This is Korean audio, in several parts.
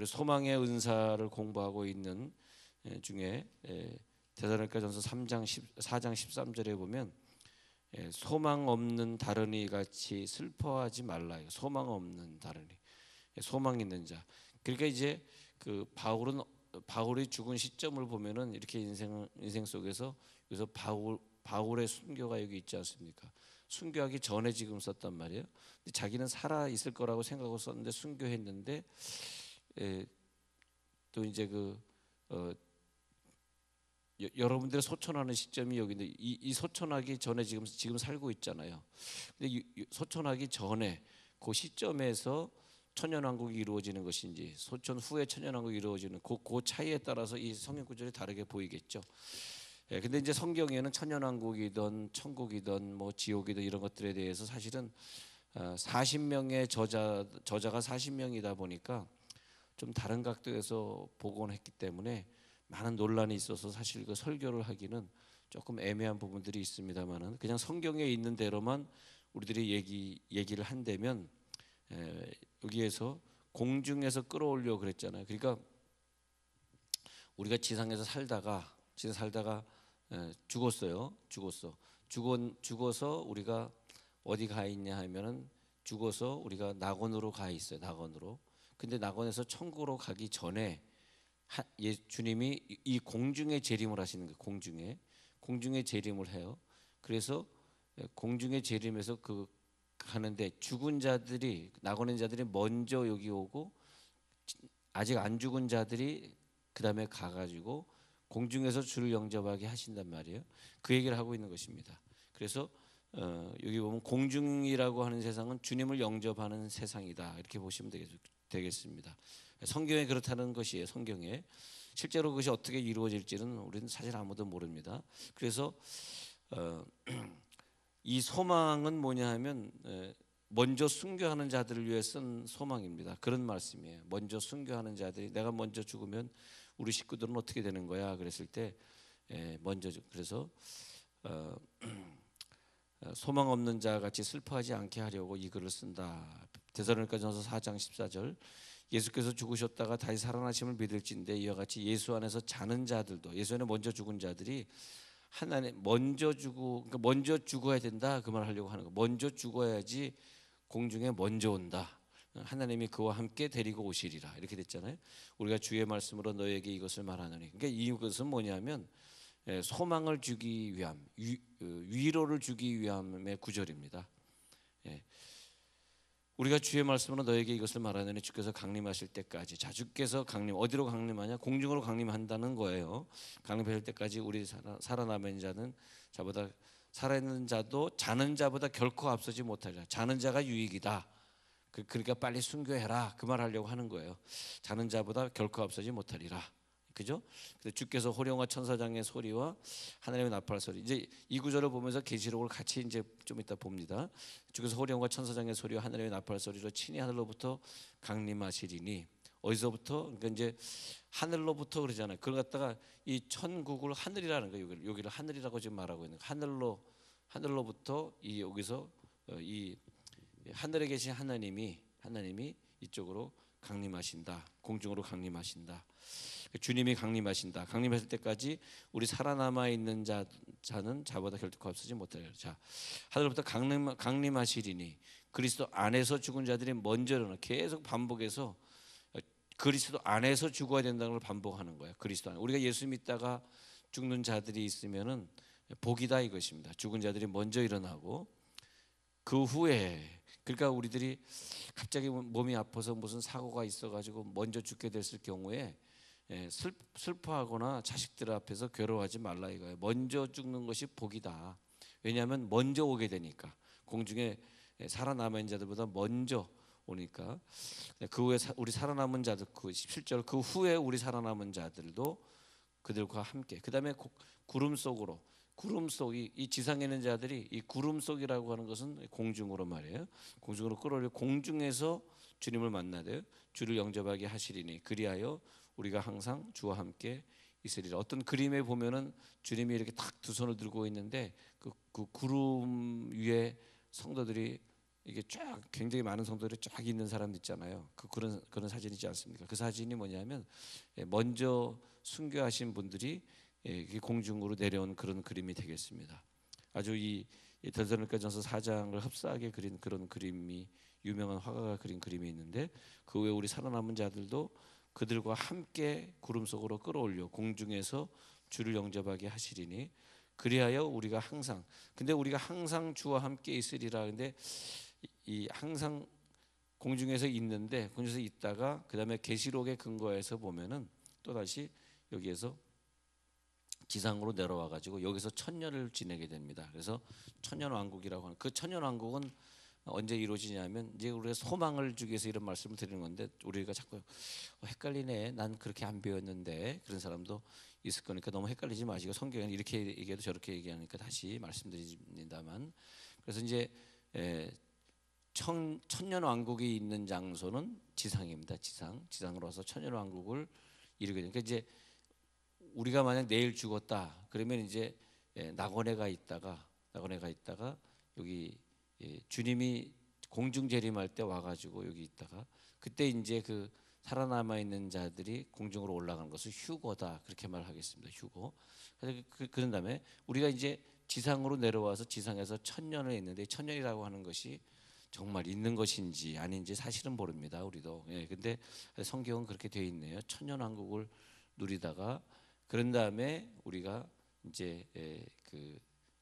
소망의 은사를 공부하고 있는 중에 데살로니가전서 4장 13절에 보면 소망 없는 다른이 같이 슬퍼하지 말라. 소망 없는 다른이, 소망 있는 자. 그러니까 이제 그 바울이 죽은 시점을 보면은 이렇게 인생 속에서 그래서 바울의 순교가 여기 있지 않습니까? 순교하기 전에 지금 썼단 말이에요. 근데 자기는 살아 있을 거라고 생각하고 썼는데 순교했는데 또 이제 여러분들의 소천하는 시점이 여기인데 이 소천하기 전에 지금 살고 있잖아요. 근데 소천하기 전에 그 시점에서 천년왕국이 이루어지는 것인지 소천 후에 천년왕국이 이루어지는 그 차이에 따라서 이 성경 구절이 다르게 보이겠죠. 근데 이제 성경에는 천년왕국이든 천국이든 뭐 지옥이든 이런 것들에 대해서 사실은 40명의 저자가 40명이다 보니까 좀 다른 각도에서 복원을 했기 때문에 많은 논란이 있어서 사실 그 설교를 하기는 조금 애매한 부분들이 있습니다만은 그냥 성경에 있는 대로만 우리들이 얘기를 한다면 여기에서 공중에서 끌어올려 그랬잖아요. 그러니까 우리가 지상에서 살다가 죽었어요. 죽어서 우리가 어디 가 있냐 하면은 죽어서 우리가 낙원으로 가 있어요. 낙원으로. 근데 낙원에서 천국으로 가기 전에 주님이 이 공중에 재림을 하시는 거예요. 공중에 재림을 해요. 그래서 공중에 재림해서 가는데 죽은 자들이 낙원에 있는 자들이 먼저 여기 오고 아직 안 죽은 자들이 그 다음에 가가지고 공중에서 주를 영접하게 하신단 말이에요. 그 얘기를 하고 있는 것입니다. 그래서 여기 보면 공중이라고 하는 세상은 주님을 영접하는 세상이다 이렇게 보시면 되겠습니다. 성경에 그렇다는 것이에요. 성경에 실제로 그것이 어떻게 이루어질지는 우리는 사실 아무도 모릅니다. 그래서 이 소망은 뭐냐 하면 먼저 순교하는 자들을 위해 쓴 소망입니다. 그런 말씀이에요. 먼저 순교하는 자들이 내가 먼저 죽으면 우리 식구들은 어떻게 되는 거야? 그랬을 때 먼저 그래서 소망 없는 자 같이 슬퍼하지 않게 하려고 이 글을 쓴다. 데살로니가전서 4장 14절 예수께서 죽으셨다가 다시 살아나심을 믿을진데 이와 같이 예수 안에서 자는 자들도 예수 안에 먼저 죽은 자들이 하나님 먼저 그러니까 먼저 죽어야 된다 그 말을 하려고 하는 거. 먼저 죽어야지 공중에 먼저 온다. 하나님이 그와 함께 데리고 오시리라 이렇게 됐잖아요. 우리가 주의 말씀으로 너에게 이것을 말하노니. 그러니까 이것은 뭐냐면 소망을 주기 위함, 위로를 주기 위함의 구절입니다. 우리가 주의 말씀으로 너에게 이것을 말하노니 주께서 강림하실 때까지. 자, 주께서 어디로 강림하냐? 공중으로 강림한다는 거예요. 강림하실 때까지 우리 살아남은 자는 자보다 살아있는 자도 자는 자보다 결코 앞서지 못하리라. 자는 자가 유익이다. 그러니까 빨리 순교해라 그 말 하려고 하는 거예요. 자는 자보다 결코 앞서지 못하리라. 그죠? 그래서 주께서 호령과 천사장의 소리와 하나님의 나팔 소리. 이제 이 구절을 보면서 계시록을 같이 이제 좀 이따 봅니다. 주께서 호령과 천사장의 소리와 하나님의 나팔 소리로 친히 하늘로부터 강림하시리니. 어디서부터? 그러니까 이제 하늘로부터 그러잖아요. 그걸 갖다가 이 천국을 하늘이라는 거예요. 여기를 하늘이라고 지금 말하고 있는 거예요. 하늘로부터 이 여기서 이 하늘에 계신 하나님이 이쪽으로 강림하신다. 공중으로 강림하신다. 주님이 강림하신다. 강림하실 때까지 우리 살아남아 있는 자는 자보다 결코 앞서지 못하리라. 자, 하늘로부터 강림하시리니 그리스도 안에서 죽은 자들이 먼저 일어나. 계속 반복해서 그리스도 안에서 죽어야 된다는 걸 반복하는 거예요. 그리스도 안에. 우리가 예수 믿다가 죽는 자들이 있으면은 복이다 이것입니다. 죽은 자들이 먼저 일어나고 그 후에 그러니까 우리들이 갑자기 몸이 아파서 무슨 사고가 있어가지고 먼저 죽게 됐을 경우에 슬퍼하거나 자식들 앞에서 괴로워하지 말라 이거예요. 먼저 죽는 것이 복이다. 왜냐하면 먼저 오게 되니까 공중에 살아남은 자들보다 먼저 오니까 그 후에 우리 살아남은 자들 그 17절 그 후에 우리 살아남은 자들도 그들과 함께 그 다음에 구름 속으로 이 지상에 있는 자들이 이 구름 속이라고 하는 것은 공중으로 말이에요. 공중으로 끌어올려 공중에서 주님을 만나되 주를 영접하게 하시리니 그리하여 우리가 항상 주와 함께 있으리라. 어떤 그림에 보면은 주님이 이렇게 딱 두 손을 들고 있는데 그 구름 위에 성도들이 이게 쫙 굉장히 많은 성도들이 쫙 있는 사람들 있잖아요. 그런 사진이지 않습니까? 그 사진이 뭐냐면 먼저 순교하신 분들이 공중으로 내려온 그런 그림이 되겠습니다. 아주 이 데살로니가전서 4장을 흡사하게 그린 그런 그림이 유명한 화가가 그린 그림이 있는데 그 외에 우리 살아남은 자들도 그들과 함께 구름 속으로 끌어올려 공중에서 주를 영접하게 하시리니 그리하여 우리가 항상 근데 우리가 항상 주와 함께 있으리라. 근데 이 항상 공중에서 있는데 공중에서 있다가 그다음에 계시록의 근거에서 보면은 또 다시 여기에서 지상으로 내려와 가지고 여기서 천년을 지내게 됩니다. 그래서 천년왕국이라고 하는 그 천년왕국은 언제 이루어지냐면 이제 우리가 소망을 주기 위해서 이런 말씀을 드리는 건데 우리가 자꾸 헷갈리네. 난 그렇게 안 배웠는데 그런 사람도 있을 거니까 너무 헷갈리지 마시고 성경에는 이렇게 얘기해도 저렇게 얘기하니까 다시 말씀드립니다만 그래서 이제 천년 왕국이 있는 장소는 지상입니다. 지상으로 와서 천년 왕국을 이루게 되니까 이제 우리가 만약 내일 죽었다 그러면 이제 낙원에가 있다가 여기 주님이 공중 재림할 때 와가지고 여기 있다가 그때 이제 그 살아남아 있는 자들이 공중으로 올라가는 것을 휴거다 그렇게 말하겠습니다. 휴거. 그래서 그런 다음에 우리가 이제 지상으로 내려와서 지상에서 천년을 있는데 천년이라고 하는 것이 정말 있는 것인지 아닌지 사실은 모릅니다. 우리도. 근데 성경은 그렇게 되어 있네요. 천년 왕국을 누리다가 그런 다음에 우리가 이제 그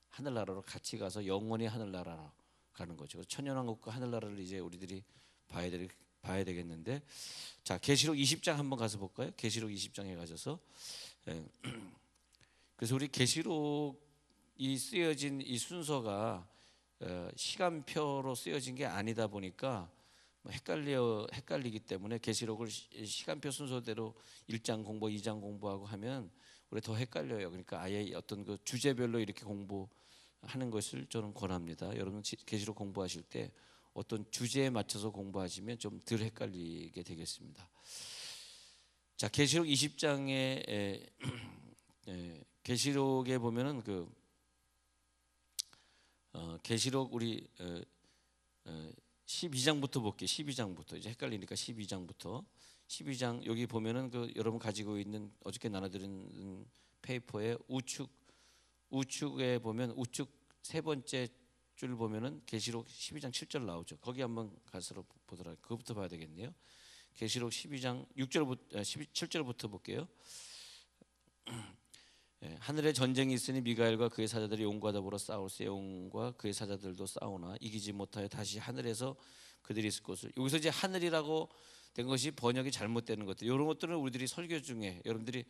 하늘나라로 같이 가서 영원히 하늘나라로 가는 거죠. 천년왕국과 하늘나라를 이제 우리들이 봐야 되겠는데 자 계시록 20장 한번 가서 볼까요? 계시록 20장에 가셔서 그래서 우리 계시록이 쓰여진 이 순서가 시간표로 쓰여진 게 아니다 보니까 헷갈리기 때문에 계시록을 시간표 순서대로 1장 공부, 2장 공부하고 하면 우리 더 헷갈려요. 그러니까 아예 어떤 그 주제별로 이렇게 공부하는 것을 저는 권합니다. 여러분 계시록 공부하실 때 어떤 주제에 맞춰서 공부하시면 좀 덜 헷갈리게 되겠습니다. 자, 계시록 20장에 계시록에 보면은 그 계시록 우리 12장부터 볼게요. 12장부터 이제 헷갈리니까 12장 여기 보면은 그 여러분 가지고 있는 어저께 나눠드린 페이퍼에 우측에 보면 우측 세 번째 줄 보면은 계시록 12장 7절 나오죠. 거기 한번 가서 보더라고요. 그것부터 봐야 되겠네요. 계시록 12장 6절부터 7절부터 볼게요. 하늘에 전쟁이 있으니 미가엘과 그의 사자들이 용과 더불어 싸울세 용과 그의 사자들도 싸우나 이기지 못하여 다시 하늘에서 그들이 있을 것을 여기서 이제 하늘이라고 된 것이 번역이 잘못되는 것들 이런 것들은 우리들이 설교 중에 여러분들이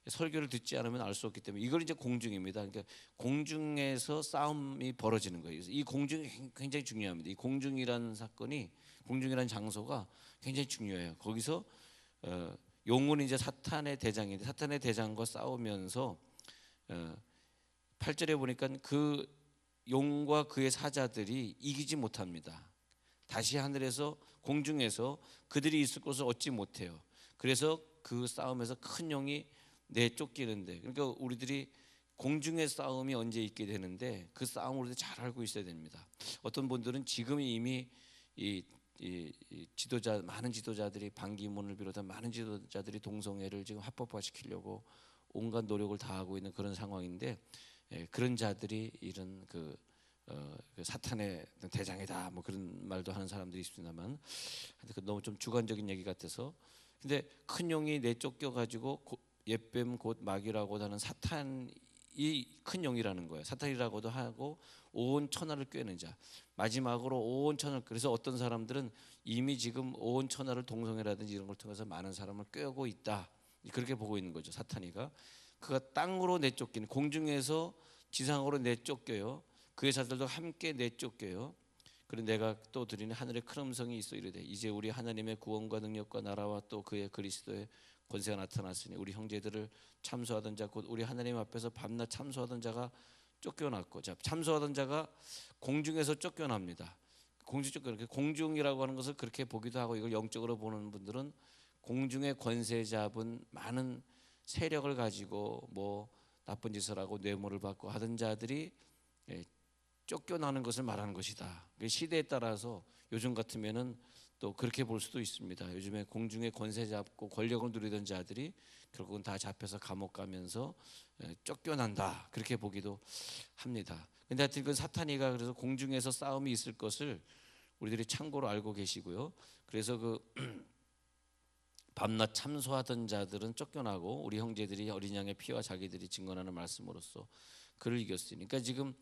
설교를 듣지 않으면 알 수 없기 때문에 이걸 이제 공중입니다. 그러니까 공중에서 싸움이 벌어지는 거예요. 이 공중이 굉장히 중요합니다. 이 공중이라는 사건이 공중이라는 장소가 굉장히 중요해요. 거기서 용은 이제 사탄의 대장인데 사탄의 대장과 싸우면서 8절에 보니까 그 용과 그의 사자들이 이기지 못합니다. 다시 하늘에서 공중에서 그들이 있을 곳을 얻지 못해요. 그래서 그 싸움에서 큰 용이 내쫓기는데 그러니까 우리들이 공중의 싸움이 언제 있게 되는데 그 싸움을 우리들 잘 알고 있어야 됩니다. 어떤 분들은 지금 이미 이 지도자 많은 지도자들이 반기문을 비롯한 많은 지도자들이 동성애를 지금 합법화시키려고 온갖 노력을 다하고 있는 그런 상황인데 그런 자들이 이런 그 사탄의 대장이다 뭐 그런 말도 하는 사람들이 있습니다만 너무 좀 주관적인 얘기 같아서 근데 큰 용이 내쫓겨 가지고 옛뱀 곧 마귀라고 하는 사탄이 큰 용이라는 거예요. 사탄이라고도 하고 온 천하를 꿰는 자 마지막으로 온 천하 그래서 어떤 사람들은 이미 지금 온 천하를 동성애라든지 이런 걸 통해서 많은 사람을 꿰고 있다 그렇게 보고 있는 거죠. 사탄이가 그가 땅으로 내쫓기는 공중에서 지상으로 내쫓겨요. 그의 사자들도 함께 내쫓겨요. 그리고 내가 또 드리는 하늘의 큰 음성이 있어 이르되 이제 우리 하나님의 구원과 능력과 나라와 또 그의 그리스도의 권세가 나타났으니 우리 형제들을 참소하던 자 곧 우리 하나님 앞에서 밤낮 참소하던 자가 쫓겨났고 자 참소하던 자가 공중에서 쫓겨납니다. 공중적 그렇게 공중이라고 하는 것을 그렇게 보기도 하고 이걸 영적으로 보는 분들은 공중의 권세 잡은 많은 세력을 가지고 뭐 나쁜 짓을 하고 뇌물을 받고 하던 자들이 쫓겨나는 것을 말하는 것이다. 시대에 따라서 요즘 같으면은 또 그렇게 볼 수도 있습니다. 요즘에 공중의 권세 잡고 권력을 누리던 자들이 결국은 다 잡혀서 감옥 가면서 쫓겨난다. 그렇게 보기도 합니다. 근데 하여튼 그 사탄이가 그래서 공중에서 싸움이 있을 것을 우리들이 참고로 알고 계시고요. 그래서 그 밤낮 참소하던 자들은 쫓겨나고 우리 형제들이 어린 양의 피와 자기들이 증언하는 말씀으로써 그를 이겼으니. 그러니까 지금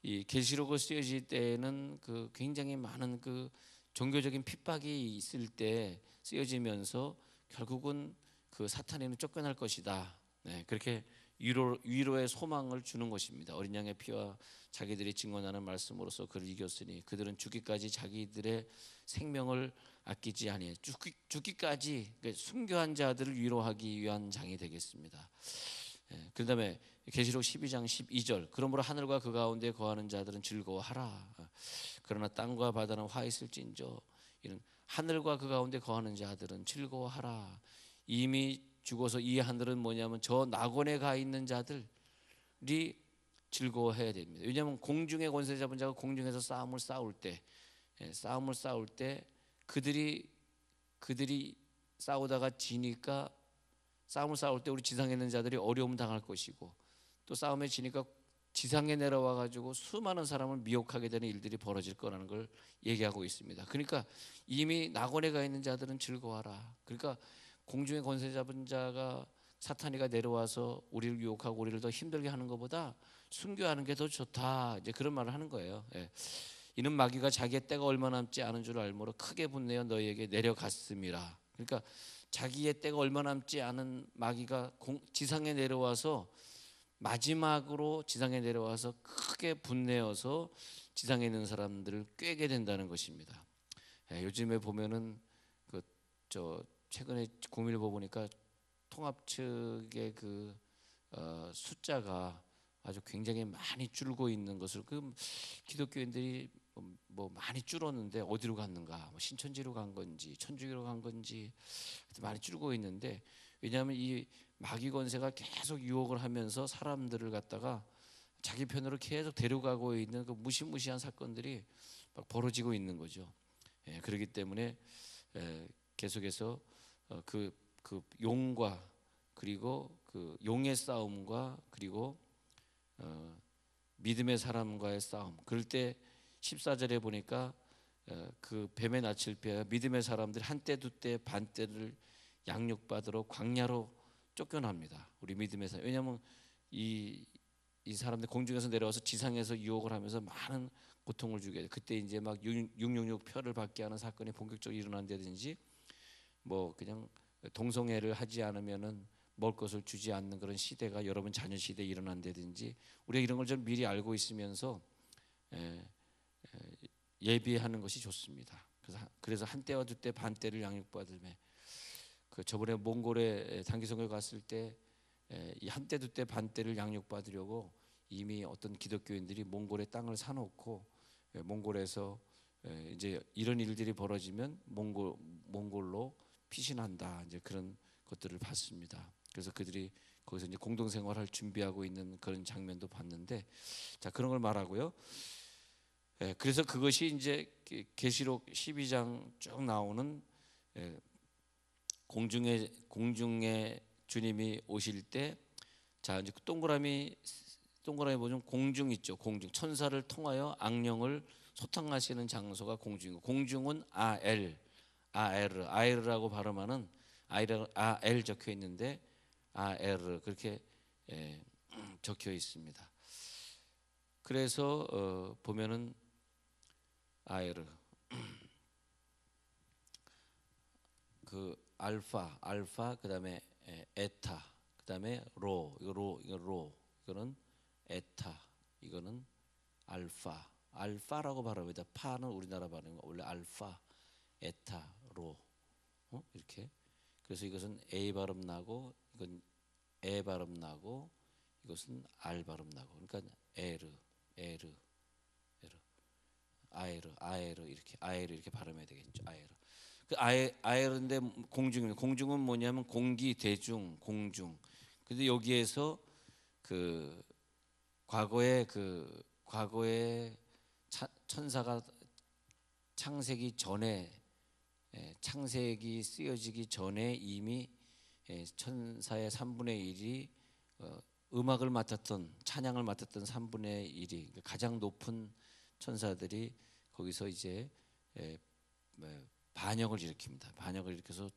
이 계시록을 쓰여질 때에는 그 굉장히 많은 그 종교적인 핍박이 있을 때 쓰여지면서 결국은 그 사탄에는 쫓겨날 것이다. 네, 그렇게 위로의 소망을 주는 것입니다. 어린 양의 피와 자기들이 증언하는 말씀으로써 그를 이겼으니 그들은 죽기까지 자기들의 생명을 아끼지 아니해 죽기까지 순교한 자들을 위로하기 위한 장이 되겠습니다. 그다음에 계시록 12장 12절 그러므로 하늘과 그 가운데 거하는 자들은 즐거워하라. 그러나 땅과 바다는 화 있을진저 이런 하늘과 그 가운데 거하는 자들은 즐거워하라. 이미 죽어서 이 하늘은 뭐냐면 저 낙원에 가 있는 자들이 즐거워해야 됩니다. 왜냐하면 공중의 권세 잡은 자가 공중에서 싸움을 싸울 때 그들이 싸우다가 지니까 싸움을 싸울 때 우리 지상에 있는 자들이 어려움 당할 것이고 또 싸움에 지니까 지상에 내려와 가지고 수많은 사람을 미혹하게 되는 일들이 벌어질 거라는 걸 얘기하고 있습니다. 그러니까 이미 낙원에 가 있는 자들은 즐거워하라. 그러니까 공중의 권세 잡은 자가 사탄이가 내려와서 우리를 유혹하고 우리를 더 힘들게 하는 것보다 순교하는 게 더 좋다. 이제 그런 말을 하는 거예요. 이는 마귀가 자기의 때가 얼마 남지 않은 줄 알므로 크게 분내어 너희에게 내려갔음이라. 그러니까 자기의 때가 얼마 남지 않은 마귀가 지상에 내려와서 마지막으로 지상에 내려와서 크게 분내어서 지상에 있는 사람들을 꿰게 된다는 것입니다. 요즘에 보면은 최근에 구밀보 보니까 통합 측의 숫자가 아주 굉장히 많이 줄고 있는 것을 기독교인들이 뭐 많이 줄었는데 어디로 갔는가? 뭐 신천지로 간 건지 천주교로 간 건지 많이 줄고 있는데 왜냐하면 이 마귀 권세가 계속 유혹을 하면서 사람들을 갖다가 자기 편으로 계속 데려가고 있는 그 무시무시한 사건들이 막 벌어지고 있는 거죠. 그렇기 때문에 계속해서 그 용과 그리고 그 용의 싸움과 그리고 믿음의 사람과의 싸움. 그럴 때 14절에 보니까 그 뱀의 낯을 피하여 믿음의 사람들이 한때 두때 반때를 양육받으러 광야로 쫓겨납니다. 우리 믿음의 사람. 왜냐하면 이 사람들 공중에서 내려와서 지상에서 유혹을 하면서 많은 고통을 주게 돼. 그때 이제 막 666 표를 받게 하는 사건이 본격적으로 일어난다든지 뭐 그냥 동성애를 하지 않으면은 먹을 것을 주지 않는 그런 시대가 여러분 자녀 시대에 일어난다든지 우리가 이런 걸 좀 미리 알고 있으면서 예비하는 것이 좋습니다. 그래서 한때와 두때 반때를 양육받으며 저번에 몽골에 단기선교 갔을 때 이 한때 두때 반때를 양육받으려고 이미 어떤 기독교인들이 몽골에 땅을 사놓고 몽골에서 이제 이런 일들이 벌어지면 몽골로 피신한다 이제 그런 것들을 봤습니다. 그래서 그들이 거기서 이제 공동생활을 준비하고 있는 그런 장면도 봤는데 자 그런 걸 말하고요. 그래서 그것이 이제 계시록 12장 쭉 나오는 공중에 주님이 오실 때 자 이제 동그라미 보면 공중 있죠. 공중 천사를 통하여 악령을 소탕하시는 장소가 공중이고 공중은 아엘이라고 발음하는 아엘 적혀 있는데 아엘 그렇게 적혀 있습니다. 그래서 보면은 아에르 그 알파 그다음에 에타 그다음에 이거는 에타 이거는 알파라고 발음합니다. 파는 우리나라 발음이 원래 알파 에타 이렇게 그래서 이것은 A 발음 나고 이건 에 발음 나고 이것은 알 발음 나고 그러니까 에르 아에르 이렇게 발음해야 되겠죠. 아에르. 그 아에르인데 공중입니다. 공중은 뭐냐면 공기, 대중, 공중. 근데 여기에서 그 과거에 천사가 창세기 전에 창세기 쓰여지기 전에 이미 천사의 3분의 1이 음악을 맡았던 찬양을 맡았던 3분의 1이 가장 높은 천사들이 거기서 이제 반역을 일으킵니다. 반역을 일으켜서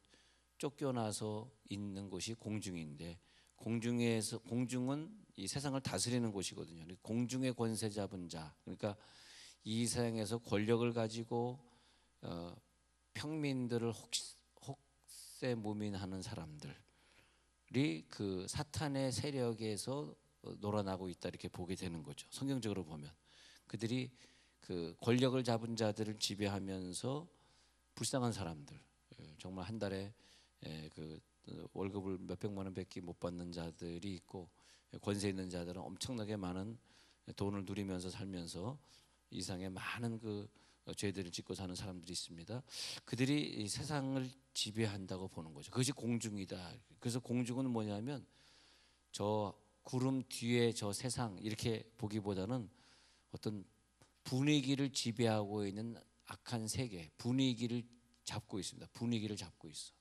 쫓겨나서 있는 곳이 공중인데 공중은 이 세상을 다스리는 곳이거든요. 공중의 권세 잡은 자, 그러니까 이 세상에서 권력을 가지고 평민들을 혹세무민하는 사람들이 그 사탄의 세력에서 놀아나고 있다 이렇게 보게 되는 거죠. 성경적으로 보면 그들이 그 권력을 잡은 자들을 지배하면서 불쌍한 사람들, 정말 한 달에 그 월급을 몇백만 원밖에 못 받는 자들이 있고 권세 있는 자들은 엄청나게 많은 돈을 누리면서 살면서 이상의 많은 그 죄들을 짓고 사는 사람들이 있습니다. 그들이 이 세상을 지배한다고 보는 거죠. 그것이 공중이다. 그래서 공중은 뭐냐면 저 구름 뒤에 저 세상 이렇게 보기보다는 어떤 분위기를 지배하고 있는 악한 세계, 분위기를 잡고 있습니다. 분위기를 잡고 있어.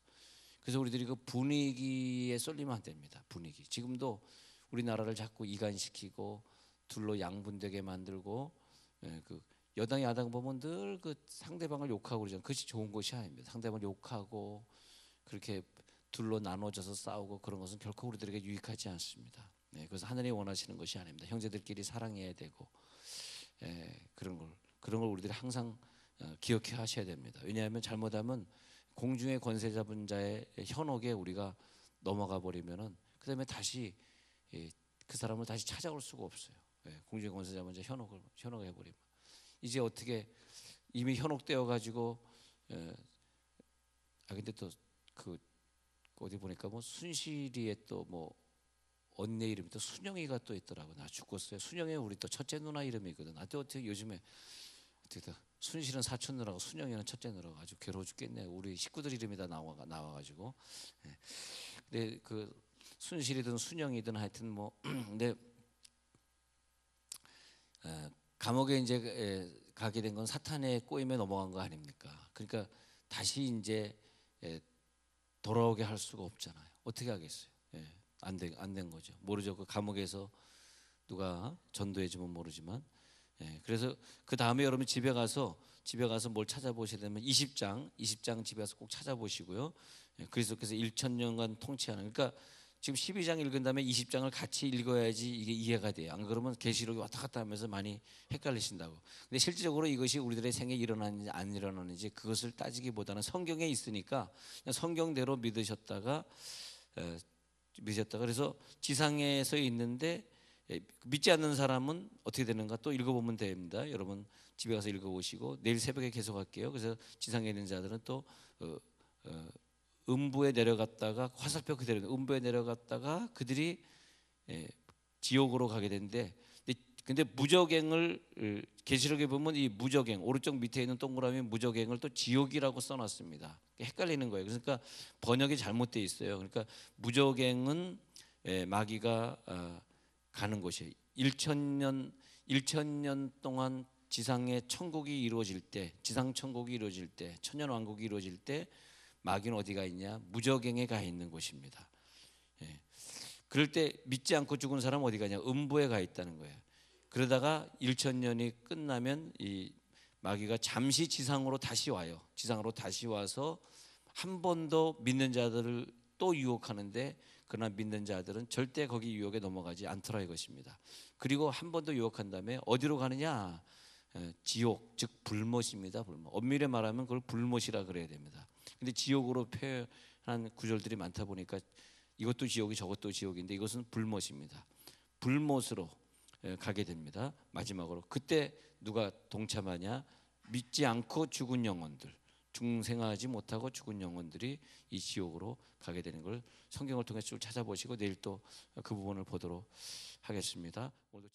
그래서 우리들이 그 분위기에 쏠리면 안 됩니다. 분위기. 지금도 우리나라를 자꾸 이간시키고 둘로 양분되게 만들고 그 여당 야당 보면 늘 그 상대방을 욕하고 그러잖아요. 그것이 좋은 것이 아닙니다. 상대방을 욕하고 그렇게 둘로 나눠져서 싸우고 그런 것은 결코 우리들에게 유익하지 않습니다. 그래서 하나님이 원하시는 것이 아닙니다. 형제들끼리 사랑해야 되고 그런 걸 우리들이 항상 기억해 하셔야 됩니다. 왜냐하면 잘못하면 공중의 권세 잡은 자의 현혹에 우리가 넘어가 버리면은 그다음에 다시 그 사람을 다시 찾아올 수가 없어요. 공중의 권세 잡은 자 현혹해 버리면 이제 어떻게 이미 현혹되어 가지고 근데 또 그 어디 보니까 뭐 순실이의 또 뭐 언니 이름이 또 순영이가 또 있더라고. 나 죽었어요. 순영이 우리 또 첫째 누나 이름이거든. 또 어떻게 요즘에 어떻게 순실은 사촌 누나고 순영이는 첫째 누나가 아주 괴로워 죽겠네. 우리 식구들 이름이 다 나와가지고. 근데 그 순실이든 순영이든 하여튼 뭐 근데 감옥에 이제 가게 된 건 사탄의 꼬임에 넘어간 거 아닙니까? 그러니까 다시 이제 돌아오게 할 수가 없잖아요. 어떻게 하겠어요? 안 된 거죠. 모르죠. 그 감옥에서 누가 전도해주면 모르지만 그래서 그 다음에 여러분 집에 가서 뭘 찾아보셔야 되면 20장 집에 가서 꼭 찾아보시고요. 그리스도께서 1000년간 통치하는 그러니까 지금 12장 읽은 다음에 20장을 같이 읽어야지 이게 이해가 돼요. 안 그러면 계시록이 왔다 갔다 하면서 많이 헷갈리신다고. 근데 실질적으로 이것이 우리들의 생에 일어나는지 안 일어나는지 그것을 따지기보다는 성경에 있으니까 그냥 성경대로 믿으셨다가 그래서 지상에서 있는데 믿지 않는 사람은 어떻게 되는가 또 읽어보면 됩니다. 여러분 집에 가서 읽어보시고 내일 새벽에 계속할게요. 그래서 지상에 있는 자들은 또 음부에 내려갔다가 화살표 그대로 음부에 내려갔다가 그들이 지옥으로 가게 되는데 근데 무저갱을 계시록에 보면 이 무저갱 오른쪽 밑에 있는 동그라미 무저갱을 또 지옥이라고 써놨습니다. 헷갈리는 거예요. 그러니까 번역이 잘못돼 있어요. 그러니까 무저갱은 마귀가 가는 곳이에요. 1000년 동안 지상의 천국이 이루어질 때, 지상 천국이 이루어질 때, 천년 왕국이 이루어질 때 마귀는 어디가 있냐? 무저갱에 가 있는 곳입니다. 그럴 때 믿지 않고 죽은 사람은 어디 가냐? 음부에 가 있다는 거예요. 그러다가 1000년이 끝나면 이 마귀가 잠시 지상으로 다시 와요. 지상으로 다시 와서 한 번 더 믿는 자들을 또 유혹하는데 그러나 믿는 자들은 절대 거기 유혹에 넘어가지 않더라 이것입니다. 그리고 한 번 더 유혹한 다음에 어디로 가느냐? 지옥, 즉 불못입니다. 불못. 엄밀히 말하면 그걸 불못이라 그래야 됩니다. 근데 지옥으로 표현한 구절들이 많다 보니까 이것도 지옥이 저것도 지옥인데 이것은 불못입니다. 불못으로 가게 됩니다. 마지막으로 그때 누가 동참하냐? 믿지 않고 죽은 영혼들, 중생하지 못하고 죽은 영혼들이 이 지옥으로 가게 되는 걸 성경을 통해서 쭉 찾아보시고 내일 또 그 부분을 보도록 하겠습니다. 오늘도